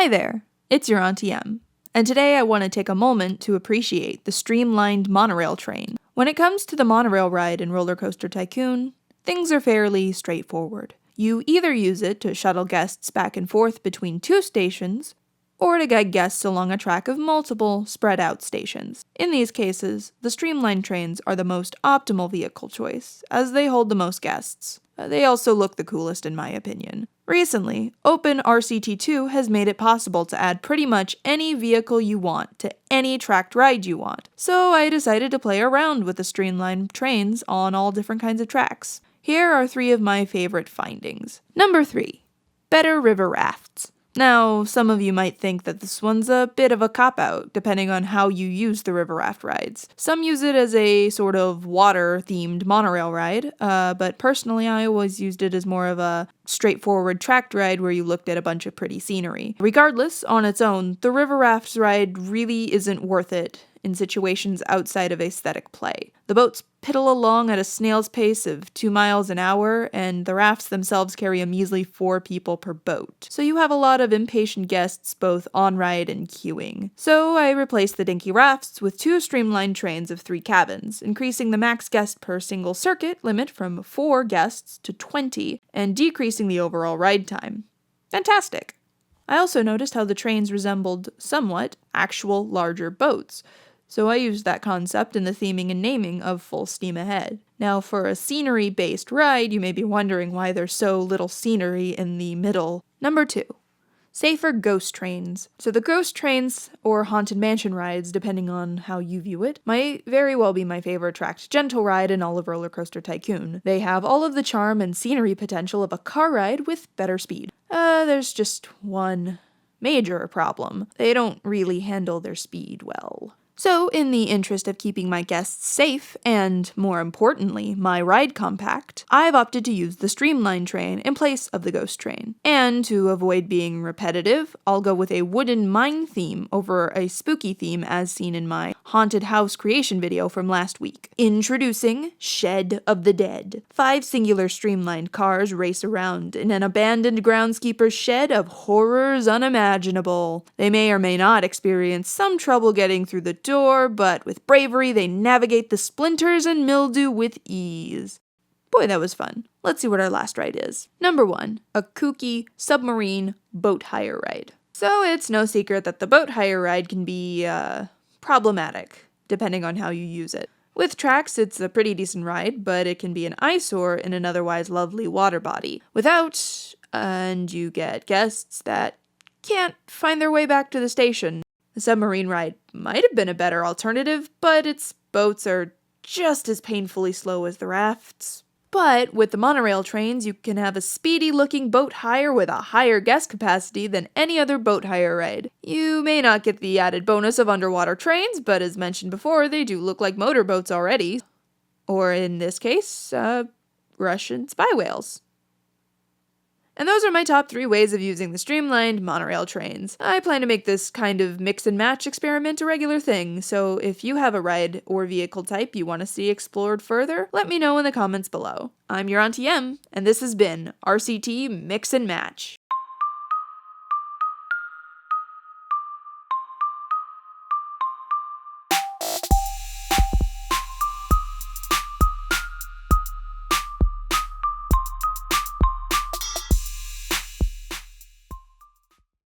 Hi there, it's your Auntie M, and today I want to take a moment to appreciate the Streamlined Monorail Train. When it comes to the monorail ride in Roller Coaster Tycoon, things are fairly straightforward. You either use it to shuttle guests back and forth between two stations, or to guide guests along a track of multiple, spread-out stations. In these cases, the Streamlined trains are the most optimal vehicle choice, as they hold the most guests. They also look the coolest in my opinion. Recently, OpenRCT2 has made it possible to add pretty much any vehicle you want to any tracked ride you want, so I decided to play around with the Streamlined trains on all different kinds of tracks. Here are 3 of my favorite findings. Number 3. Better river rafts. Now, some of you might think that this one's a bit of a cop-out, depending on how you use the river raft rides. Some use it as a sort of water-themed monorail ride, but personally I always used it as more of a straightforward tracked ride where you looked at a bunch of pretty scenery. Regardless, on its own, the river rafts ride really isn't worth it in situations outside of aesthetic play. The boats piddle along at a snail's pace of 2 miles an hour, and the rafts themselves carry a measly 4 people per boat. So you have a lot of impatient guests both on ride and queuing. So I replaced the dinky rafts with 2 streamlined trains of 3 cabins, increasing the max guest per single circuit limit from 4 guests to 20, and decreasing the overall ride time. Fantastic! I also noticed how the trains resembled, somewhat, actual larger boats. So I used that concept in the theming and naming of Full Steam Ahead. Now, for a scenery-based ride, you may be wondering why there's so little scenery in the middle. Number 2. Safer ghost trains. So the ghost trains, or haunted mansion rides, depending on how you view it, might very well be my favorite tracked gentle ride in all of Roller Coaster Tycoon. They have all of the charm and scenery potential of a car ride with better speed. There's just one major problem. They don't really handle their speed well. So, in the interest of keeping my guests safe, and, more importantly, my ride compact, I've opted to use the Streamlined train in place of the Ghost train. And to avoid being repetitive, I'll go with a wooden mine theme over a spooky theme as seen in my haunted house creation video from last week. Introducing Shed of the Dead. 5 singular streamlined cars race around in an abandoned groundskeeper's shed of horrors unimaginable. They may or may not experience some trouble getting through the door, but with bravery they navigate the splinters and mildew with ease. Boy, that was fun. Let's see what our last ride is. Number 1, a kooky submarine boat hire ride. So it's no secret that the boat hire ride can be, problematic, depending on how you use it. With tracks, it's a pretty decent ride, but it can be an eyesore in an otherwise lovely water body. Without, and you get guests that can't find their way back to the station. The submarine ride might have been a better alternative, but its boats are just as painfully slow as the rafts. But with the monorail trains, you can have a speedy-looking boat hire with a higher guest capacity than any other boat hire ride. You may not get the added bonus of underwater trains, but as mentioned before, they do look like motorboats already. Or in this case, Russian spy whales. And those are my top 3 ways of using the Streamlined Monorail Trains. I plan to make this kind of mix and match experiment a regular thing, so if you have a ride or vehicle type you want to see explored further, let me know in the comments below. I'm your Auntie M, and this has been RCT Mix and Match.